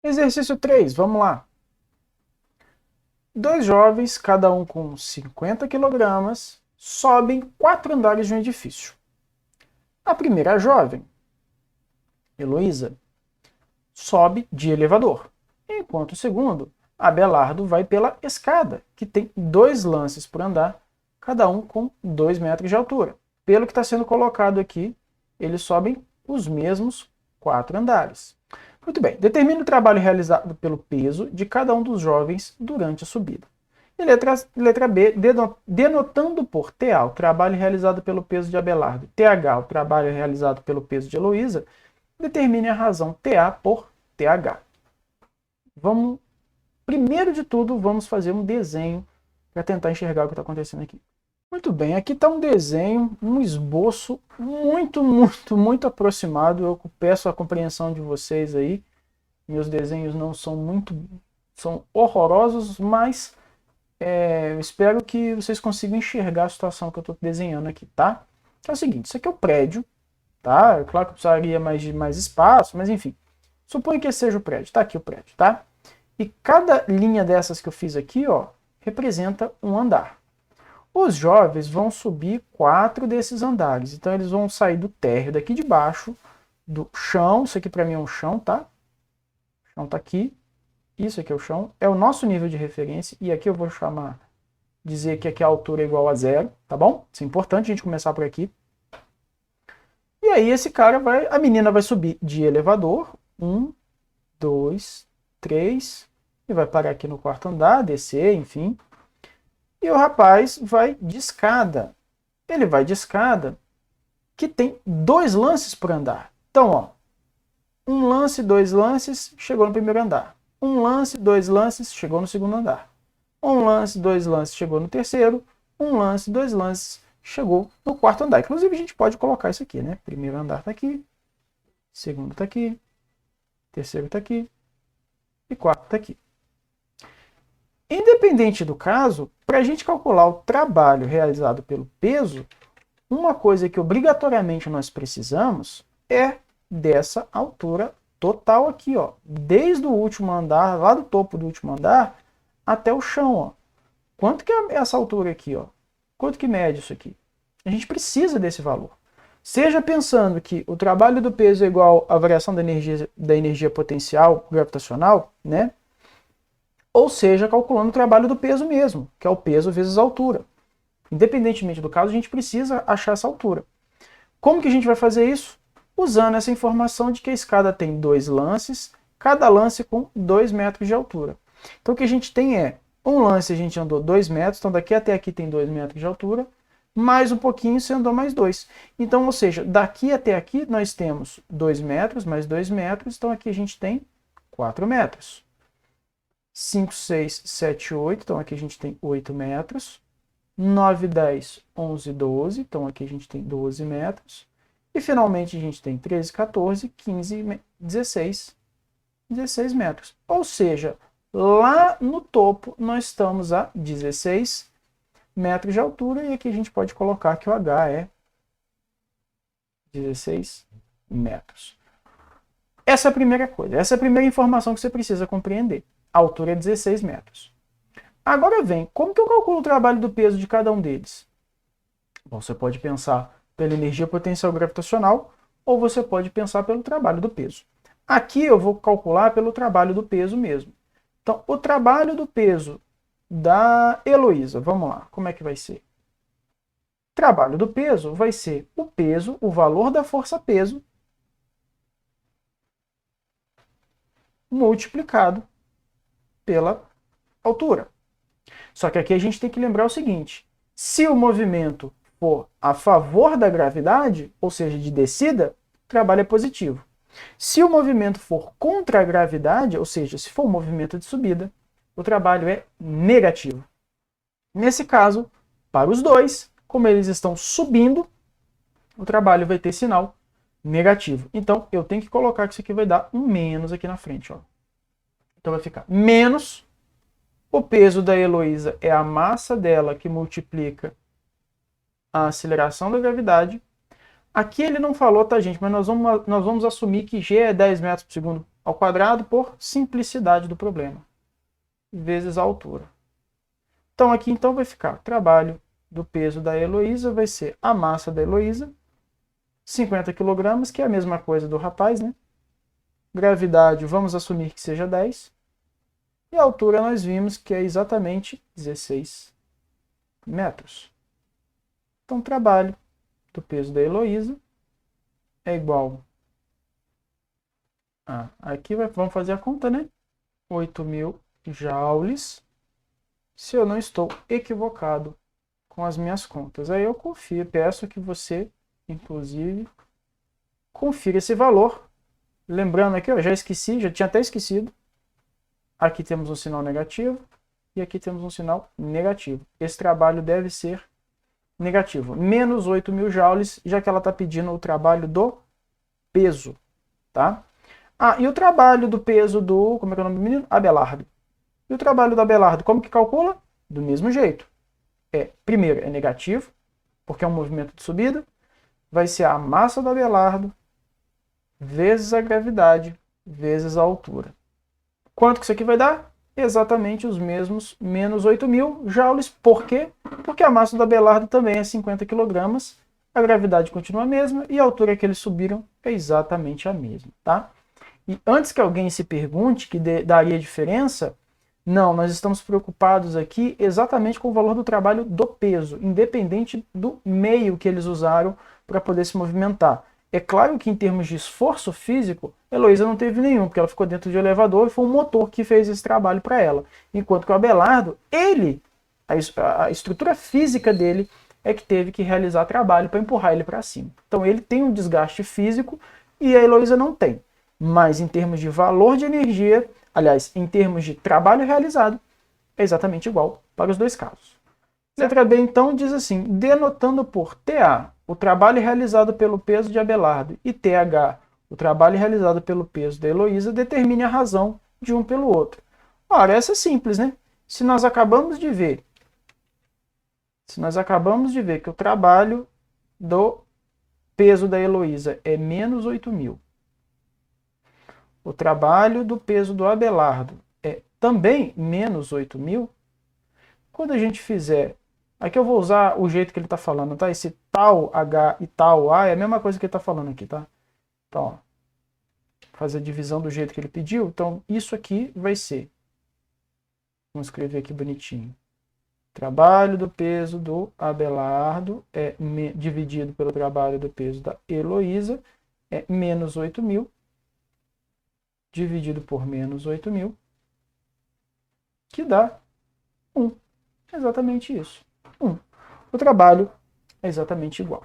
Exercício 3, vamos lá. Dois jovens, cada um com 50 quilogramas, sobem 4 andares de um edifício. A primeira jovem, Heloísa, sobe de elevador, enquanto o segundo, Abelardo, vai pela escada, que tem 2 lances por andar, cada um com 2 metros de altura. Pelo que está sendo colocado aqui, eles sobem os mesmos 4 andares. Muito bem, determine o trabalho realizado pelo peso de cada um dos jovens durante a subida. E letra B, denotando por TA o trabalho realizado pelo peso de Abelardo, TH o trabalho realizado pelo peso de Heloísa, determine a razão TA por TH. Vamos, primeiro de tudo, vamos fazer um desenho para tentar enxergar o que está acontecendo aqui. Muito bem, aqui está um desenho, um esboço muito aproximado. Eu peço a compreensão de vocês aí. Meus desenhos não são são horrorosos, mas eu espero que vocês consigam enxergar a situação que eu estou desenhando aqui, tá? É o seguinte, isso aqui é o prédio, tá? É claro que eu precisaria mais espaço, mas enfim. Suponha que esse seja o prédio, tá aqui o prédio, tá? E cada linha dessas que eu fiz aqui, ó, representa um andar. Os jovens vão subir 4 desses andares. Então eles vão sair do térreo daqui de baixo, do chão. Isso aqui para mim é um chão, tá? O chão tá aqui. Isso aqui é o chão. É o nosso nível de referência. E aqui eu vou dizer que aqui a altura é igual a 0, tá bom? Isso é importante a gente começar por aqui. E aí a menina vai subir de elevador. 1, 2, 3. E vai parar aqui no quarto andar, descer, enfim. E o rapaz vai de escada. Ele vai de escada que tem 2 lances por andar. Então, ó, 1 lance, 2 lances, chegou no primeiro andar. 1 lance, 2 lances, chegou no segundo andar. 1 lance, 2 lances, chegou no terceiro. 1 lance, 2 lances, chegou no quarto andar. Inclusive, a gente pode colocar isso aqui, né? Primeiro andar está aqui, segundo está aqui, terceiro está aqui e quarto está aqui. Independente do caso, para a gente calcular o trabalho realizado pelo peso, uma coisa que obrigatoriamente nós precisamos é dessa altura total aqui, ó, desde o último andar, lá do topo do último andar, até o chão, ó. Quanto que é essa altura aqui, ó? Quanto que mede isso aqui? A gente precisa desse valor. Seja pensando que o trabalho do peso é igual à variação da energia potencial gravitacional, né? Ou seja, calculando o trabalho do peso mesmo, que é o peso vezes a altura. Independentemente do caso, a gente precisa achar essa altura. Como que a gente vai fazer isso? Usando essa informação de que a escada tem 2 lances, cada lance com 2 metros de altura. Então o que a gente tem é, um lance a gente andou 2 metros, então daqui até aqui tem 2 metros de altura, mais um pouquinho você andou mais 2. Então, ou seja, daqui até aqui nós temos 2 metros, mais 2 metros, então aqui a gente tem 4 metros. 5, 6, 7, 8, então aqui a gente tem 8 metros. 9, 10, 11, 12, então aqui a gente tem 12 metros. E finalmente a gente tem 13, 14, 15, 16, 16 metros. Ou seja, lá no topo nós estamos a 16 metros de altura e aqui a gente pode colocar que o H é 16 metros. Essa é a primeira coisa, essa é a primeira informação que você precisa compreender. A altura é 16 metros. Agora vem, como que eu calculo o trabalho do peso de cada um deles? Bom, você pode pensar pela energia potencial gravitacional ou você pode pensar pelo trabalho do peso. Aqui eu vou calcular pelo trabalho do peso mesmo. Então, o trabalho do peso da Heloísa, vamos lá, como é que vai ser? O trabalho do peso vai ser o peso, o valor da força-peso, multiplicado pela altura. Só que aqui a gente tem que lembrar o seguinte, se o movimento for a favor da gravidade, ou seja, de descida, o trabalho é positivo. Se o movimento for contra a gravidade, ou seja, se for um movimento de subida, o trabalho é negativo. Nesse caso, para os dois, como eles estão subindo, o trabalho vai ter sinal negativo. Então, eu tenho que colocar que isso aqui vai dar um menos aqui na frente. Ó. Então, vai ficar menos. O peso da Heloísa é a massa dela que multiplica a aceleração da gravidade. Aqui ele não falou, tá, gente? Mas nós vamos assumir que G é 10 metros por segundo ao quadrado por simplicidade do problema, vezes a altura. Então aqui então vai ficar trabalho do peso da Heloísa, vai ser a massa da Heloísa, 50 kg, que é a mesma coisa do rapaz, né? Gravidade, vamos assumir que seja 10. E a altura nós vimos que é exatamente 16 metros. Então, trabalho do peso da Heloísa é igual a... Aqui vamos fazer a conta, né? 8.000 joules, se eu não estou equivocado com as minhas contas. Aí eu confio, peço que você, inclusive, confira esse valor. Lembrando aqui, eu já esqueci, já tinha até esquecido. Aqui temos um sinal negativo e aqui temos um sinal negativo. Esse trabalho deve ser negativo. Menos 8.000 joules, já que ela está pedindo o trabalho do peso. Tá? Ah, e o trabalho do peso do... Como é que é o nome do menino? Abelardo. E o trabalho do Abelardo, como que calcula? Do mesmo jeito. Primeiro, é negativo, porque é um movimento de subida. Vai ser a massa do Abelardo vezes a gravidade vezes a altura. Quanto que isso aqui vai dar? Exatamente os mesmos, menos 8.000 joules. Por quê? Porque a massa do Abelardo também é 50 kg, a gravidade continua a mesma e a altura que eles subiram é exatamente a mesma. Tá? E antes que alguém se pergunte que daria diferença, não, nós estamos preocupados aqui exatamente com o valor do trabalho do peso, independente do meio que eles usaram para poder se movimentar. É claro que em termos de esforço físico, Heloísa não teve nenhum, porque ela ficou dentro de um elevador e foi um motor que fez esse trabalho para ela. Enquanto que o Abelardo, a estrutura física dele é que teve que realizar trabalho para empurrar ele para cima. Então ele tem um desgaste físico e a Heloísa não tem. Mas em termos de valor de energia, aliás, em termos de trabalho realizado, é exatamente igual para os dois casos. Letra B, então, diz assim, denotando por TA o trabalho realizado pelo peso de Abelardo e TH o trabalho realizado pelo peso da Heloísa, determine a razão de um pelo outro. Ora, essa é simples, né? Se nós acabamos de ver que o trabalho do peso da Heloísa é menos 8.000, o trabalho do peso do Abelardo é também menos 8.000, quando a gente fizer... Aqui eu vou usar o jeito que ele está falando, tá? Esse tal H e tal A é a mesma coisa que ele está falando aqui, tá? Então, ó, fazer a divisão do jeito que ele pediu. Então, isso aqui vai ser... Vamos escrever aqui bonitinho. Trabalho do peso do Abelardo é dividido pelo trabalho do peso da Heloísa é menos 8.000 dividido por menos 8.000, que dá 1. Exatamente isso. 1. O trabalho é exatamente igual.